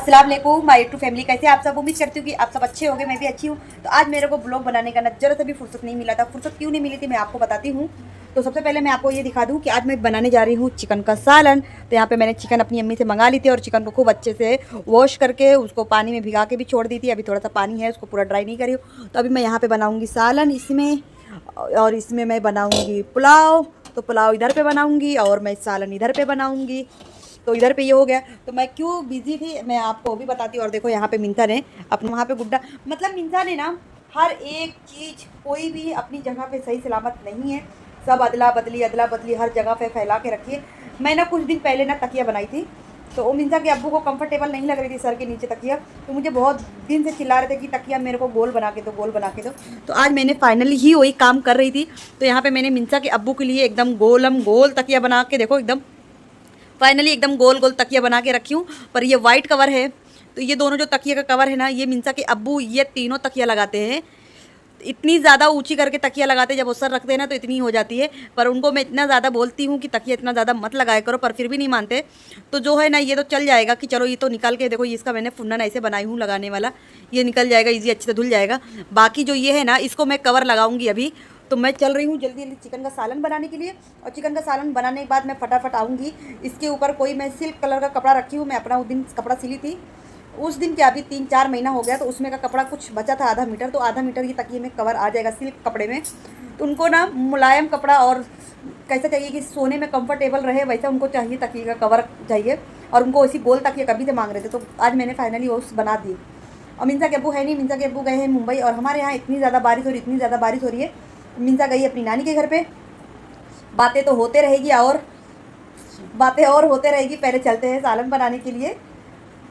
अस्सलाम वालेकुम my YouTube family, कैसे आप सब। उम्मीद करती हूँ कि आप सब अच्छे होंगे, मैं भी अच्छी हूँ। तो आज मेरे को ब्लॉग बनाने का जरा सा भी फुर्सत नहीं मिला था। फुर्सत क्यों नहीं मिली थी मैं आपको बताती हूँ। तो सबसे पहले मैं आपको ये दिखा दूँ कि आज मैं बनाने जा रही हूँ चिकन का सालन। तो यहाँ पे मैंने चिकन अपनी अम्मी से मंगा ली थी और चिकन को खूब अच्छे से वॉश करके उसको पानी में भिगा के भी छोड़ दी थी। अभी थोड़ा सा पानी है, उसको पूरा ड्राई नहीं करी हूँ। तो अभी मैं यहाँ पर बनाऊँगी सालन इसमें, और इसमें मैं बनाऊँगी पुलाव। तो पुलाव इधर पे बनाऊँगी और मैं सालन इधर पे बनाऊँगी। तो इधर पे ये हो गया। तो मैं क्यों बिजी थी मैं आपको भी बताती हूँ। और देखो यहाँ पे मिंसा ने अपने वहाँ पे गुड्डा, मतलब मिंसा ने ना हर एक चीज़ कोई भी अपनी जगह पे सही सलामत नहीं है। सब अदला बदली हर जगह पे फैला के रखी है। मैं ना कुछ दिन पहले ना तकिया बनाई थी, तो वो मिंसा के अब्बू को कंफर्टेबल नहीं लग रही थी सर के नीचे तकिया। तो मुझे बहुत दिन से चिल्ला रहे थे कि तकिया मेरे को गोल बना के दो, गोल बना के दो। तो आज मैंने फाइनली ही वही काम कर रही थी। तो यहाँ पे मैंने मिंसा के अब्बू के लिए एकदम गोल तकिया बना के, देखो एकदम फाइनली एकदम गोल गोल तकिया बना के रखी हूँ। पर ये वाइट कवर है, तो ये दोनों जो तकिया का कवर है ना, ये मिंसा के अब्बू ये तीनों तकिया लगाते हैं। इतनी ज़्यादा ऊंची करके तकिया लगाते हैं, जब वो सर रखते हैं ना तो इतनी हो जाती है। पर उनको मैं इतना ज़्यादा बोलती हूँ कि तकिया इतना ज़्यादा मत लगाया करो, पर फिर भी नहीं मानते। तो जो है ना, ये तो चल जाएगा कि चलो ये तो निकाल के देखो, इसका मैंने फुन्नन ऐसे बनाई हूँ लगाने वाला, ये निकल जाएगा ईजी, अच्छे से धुल जाएगा। बाकी जो ये है ना, इसको मैं कवर लगाऊंगी अभी। तो मैं चल रही हूँ जल्दी जल्दी चिकन का सालन बनाने के लिए। और चिकन का सालन बनाने के बाद मैं फटाफट आऊँगी। इसके ऊपर कोई मैं सिल्क कलर का कपड़ा रखी हूँ, मैं अपना उस दिन कपड़ा सिली थी। उस दिन क्या, अभी 3-4 महीना हो गया, तो उसमें का कपड़ा कुछ बचा था आधा मीटर, तो आधा मीटर की तकिए में कवर आ जाएगा सिल्क कपड़े में। तो उनको ना मुलायम कपड़ा और कैसा चाहिए कि सोने में कंफर्टेबल रहे, वैसा उनको चाहिए तकिए का कवर चाहिए। और उनको ऐसी गोल तकिए कभी से मांग रहे थे, तो आज मैंने फाइनली वो बना दी। और मिंसा के अब्बू है नहीं, मिंसा के अब्बू गए हैं मुंबई। और हमारे यहाँ इतनी ज़्यादा बारिश हो रही, इतनी ज़्यादा बारिश हो रही है। मिंसा गई अपनी नानी के घर पे। बातें तो होते रहेगी और बातें और होते रहेगी। पहले चलते हैं सालन बनाने के लिए।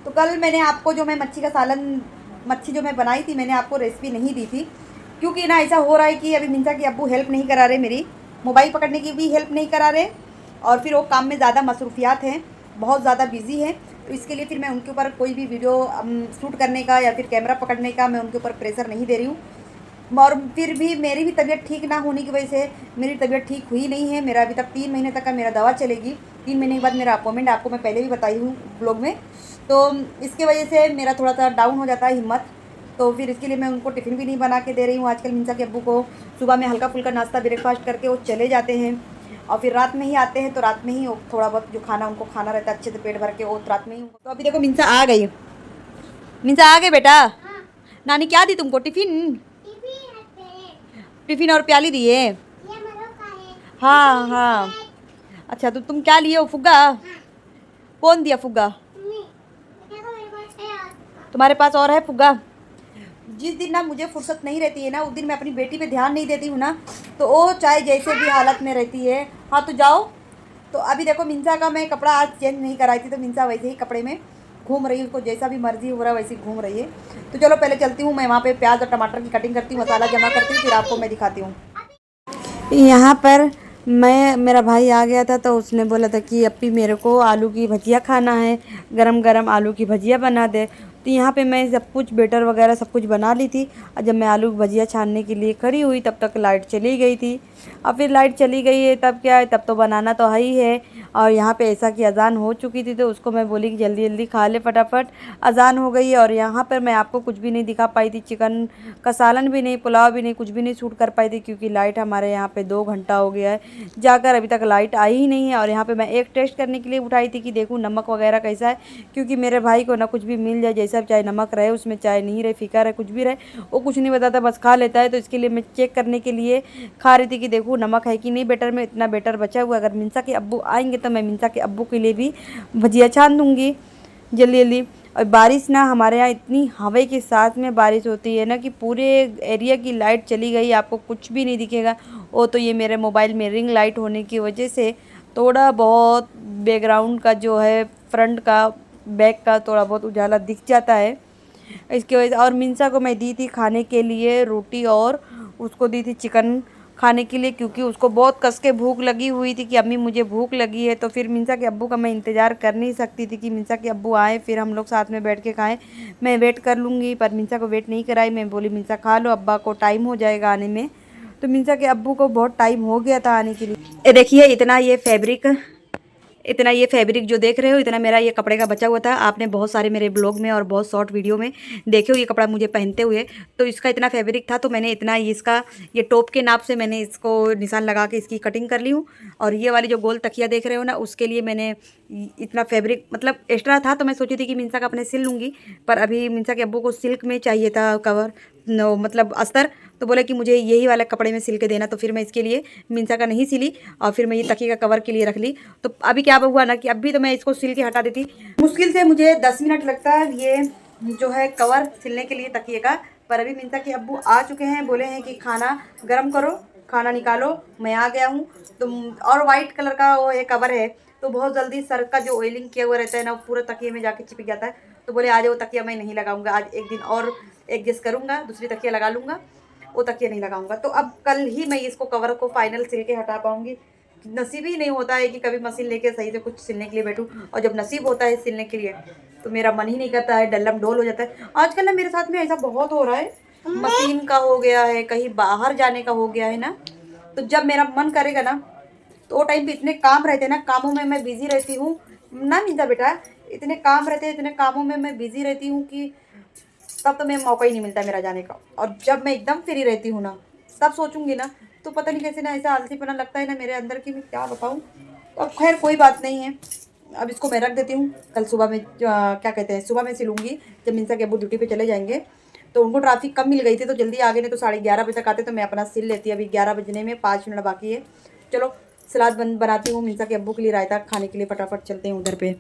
तो कल मैंने आपको जो मैं मच्छी का सालन, मच्छी जो मैं बनाई थी, मैंने आपको रेसिपी नहीं दी थी, क्योंकि ना ऐसा हो रहा है कि अभी मिंसा के अब्बू हेल्प नहीं करा रहे, मेरी मोबाइल पकड़ने की भी हेल्प नहीं करा रहे। और फिर वो काम में ज़्यादा मसरूफियात हैं, बहुत ज़्यादा बिजी हैं। तो इसके लिए फिर मैं उनके ऊपर कोई भी वीडियो शूट करने का या फिर कैमरा पकड़ने का मैं उनके ऊपर प्रेशर नहीं दे रही हूँ। और फिर भी मेरी भी तबीयत ठीक ना होने की वजह से मेरी तबीयत ठीक हुई नहीं है। मेरा अभी तक 3 महीने तक का मेरा दवा चलेगी। 3 महीने के बाद मेरा अपॉइंटमेंट, आपको मैं पहले भी बताई हूँ ब्लॉग में। तो इसके वजह से मेरा थोड़ा सा डाउन हो जाता है हिम्मत। तो फिर इसके लिए मैं उनको टिफ़िन भी नहीं बना के दे रही हूँ आजकल। मिंसा के अब्बू को सुबह में हल्का फुल्का नाश्ता ब्रेकफास्ट करके वो चले जाते हैं, और फिर रात में ही आते हैं। तो रात में ही थोड़ा बहुत जो खाना उनको खाना रहता है अच्छे से पेट भर के, वो रात में ही। तो अभी देखो मिंसा आ गई। मिंसा आ गए बेटा। नानी क्या दी तुमको टिफ़िन? टिफ़िन और प्याली दिए? हाँ हाँ। अच्छा, तो तुम क्या लिए हो? फुग्गा? कौन दिया फुग्गा? तुम्हारे पास और है फुग्गा? जिस दिन ना मुझे फुर्सत नहीं रहती है ना, उस दिन मैं अपनी बेटी पे ध्यान नहीं देती हूँ ना, तो वो चाहे जैसे भी हालत में रहती है। हाँ तो जाओ। तो अभी देखो मिंसा का मैं कपड़ा आज चेंज नहीं कराई थी, तो मिंसा वैसे ही कपड़े में घूम रही है, उसको जैसा भी मर्जी हो रहा है वैसे ही घूम रही है। तो चलो पहले चलती हूँ मैं वहाँ पे प्याज और टमाटर की कटिंग करती हूँ, मसाला जमा करती हूँ, फिर आपको मैं दिखाती हूँ। यहाँ पर मेरा भाई आ गया था, तो उसने बोला था कि अप्पी मेरे को आलू की भजिया खाना है, गरम गरम आलू की भजिया बना दे। तो यहाँ पे मैं सब कुछ बेटर वगैरह सब कुछ बना ली थी। और जब मैं आलू की भजिया छानने के लिए खड़ी हुई, तब तक लाइट चली गई थी। और फिर लाइट चली गई है, तब क्या है, तब तो बनाना तो है ही है। और यहाँ पे ऐसा कि अज़ान हो चुकी थी, तो उसको मैं बोली कि जल्दी जल्दी खा ले फटाफट, अज़ान हो गई है। और यहाँ पर मैं आपको कुछ भी नहीं दिखा पाई थी, चिकन का सालन भी नहीं, पुलाव भी नहीं, कुछ भी नहीं शूट कर पाई थी, क्योंकि लाइट हमारे यहाँ पे 2 घंटा हो गया है जाकर, अभी तक लाइट आई ही नहीं है। और यहाँ पे मैं एक टेस्ट करने के लिए उठाई थी कि देखूँ नमक वगैरह कैसा है, क्योंकि मेरे भाई को ना कुछ भी मिल जाए, जैसा चाहे नमक रहे उसमें, चाहे नहीं रहे, फीका रहे, कुछ भी रहे, वो कुछ नहीं बताता, बस खा लेता है। तो इसके लिए मैं चेक करने के लिए खा रही थी कि देखूँ नमक है कि नहीं बेटर में। इतना बेटर बचा हुआ, अगर मिंसा के अब्बू आएंगे तो मैं मिंसा के अब्बू के लिए भी भजिया छान दूँगी जल्दी जल्दी। और बारिश ना हमारे यहाँ इतनी हवा के साथ में बारिश होती है ना कि पूरे एरिया की लाइट चली गई, आपको कुछ भी नहीं दिखेगा। वो तो ये मेरे मोबाइल में रिंग लाइट होने की वजह से थोड़ा बहुत बैकग्राउंड का जो है, फ्रंट का बैक का थोड़ा बहुत उजाला दिख जाता है, इसकी वजह से। और मिंसा को मैं दी थी खाने के लिए रोटी, और उसको दी थी चिकन खाने के लिए, क्योंकि उसको बहुत कस के भूख लगी हुई थी कि अम्मी मुझे भूख लगी है। तो फिर मिंसा के अब्बू का मैं इंतज़ार कर नहीं सकती थी कि मिंसा के अब्बू आए फिर हम लोग साथ में बैठ के खाएं। मैं वेट कर लूँगी, पर मिंसा को वेट नहीं कराई। मैं बोली मिंसा खा लो, अब्बा को टाइम हो जाएगा आने में। तो मिंसा के अब्बू को बहुत टाइम हो गया था आने के लिए। ये देखिए इतना ये फैब्रिक इतना ये फैब्रिक जो देख रहे हो, इतना मेरा ये कपड़े का बचा हुआ था। आपने बहुत सारे मेरे ब्लॉग में और बहुत शॉर्ट वीडियो में देखे हो ये कपड़ा मुझे पहनते हुए। तो इसका इतना फैब्रिक था, तो मैंने इतना इसका ये टॉप के नाप से मैंने इसको निशान लगा के इसकी कटिंग कर ली हूँ। और ये वाली जो गोल तकिया देख रहे हो ना, उसके लिए मैंने इतना फैब्रिक मतलब एक्स्ट्रा था, तो मैं सोची थी कि मिंसा का अपने सिल लूँगी। पर अभी मिंसा के अब्बू को सिल्क में चाहिए था कवर, नो मतलब अस्तर, तो बोले कि मुझे यही वाला कपड़े में सिल के देना। तो फिर मैं इसके लिए मिंसा का नहीं सिली और फिर मैं ये तकिए का कवर के लिए रख ली। तो अभी क्या हुआ ना कि अभी तो मैं इसको सिल के हटा देती, मुश्किल से मुझे 10 मिनट लगता है ये जो है कवर सिलने के लिए तकिए का। पर अभी मिंसा के अब्बू आ चुके हैं, बोले हैं कि खाना गर्म करो, खाना निकालो, मैं आ गया हूँ। तो और वाइट कलर का वो ये कवर है, तो बहुत जल्दी सर का जो ऑयलिंग किया हुआ रहता है ना, वो पूरा तकिए में जाके चिपक जाता है। तो बोले आज वो तकिया मैं नहीं लगाऊंगा, आज एक दिन और एडजस्ट करूँगा, दूसरी तकिया लगा लूँगा, वो तकिया नहीं लगाऊंगा। तो अब कल ही मैं इसको कवर को फाइनल सिल के हटा पाऊंगी। नसीब ही नहीं होता है कि कभी मशीन लेके सही से कुछ सिलने के लिए बैठूं, और जब नसीब होता है सिलने के लिए तो मेरा मन ही नहीं करता है, डल्लम डोल हो जाता है। आजकल ना मेरे साथ में ऐसा बहुत हो रहा है, मशीन का हो गया है, कहीं बाहर जाने का हो गया है ना, तो जब मेरा मन करेगा ना, तो वो टाइम पे इतने काम रहते हैं ना, कामों में मैं बिजी रहती हूँ ना मिंजा बेटा, इतने काम रहते हैं, इतने कामों में मैं बिजी रहती हूँ कि तब तो मैं मौका ही नहीं मिलता मेरा जाने का। और जब मैं एकदम फ्री रहती हूँ ना, तब सोचूंगी ना, तो पता नहीं कैसे ना ऐसा आलसीपना लगता है ना मेरे अंदर की, मैं क्या बताऊँ। तो अब खैर कोई बात नहीं है, अब इसको मैं रख देती हूँ। कल सुबह में क्या कहते हैं, सुबह में सिलूँगी जब मिंसा के अब्बू ड्यूटी पे चले जाएंगे। तो उनको ट्रैफिक कम मिल गई थी तो जल्दी आ गए, नहीं तो 11:30 बजे तक आते तो मैं अपना सिल लेती। अभी 11 बजने में 5 मिनट बाकी है। चलो सलाद बनाती हूँ मिंसा के अब्बू के लिए, रायता खाने के लिए फटाफट चलते हैं उधर पे।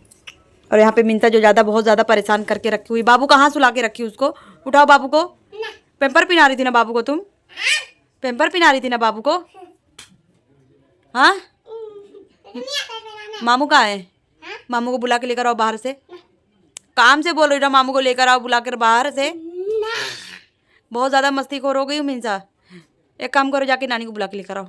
और यहाँ पे मिंसा जो बहुत ज़्यादा परेशान करके रखी हुई, बाबू कहाँ सुला के रखी उसको, उठाओ बाबू को। पेम्पर पिना रही थी ना बाबू को तुम, पेम्पर पिना रही थी ना बाबू को। हाँ मामू कहाँ है, मामू को बुला के लेकर आओ बाहर से, काम से बोल रही ना, मामू को लेकर आओ बुला कर बाहर से। बहुत ज़्यादा मस्तीखोर हो गई हूँ मिंसा, एक काम करो जाके नानी को बुला के लेकर आओ।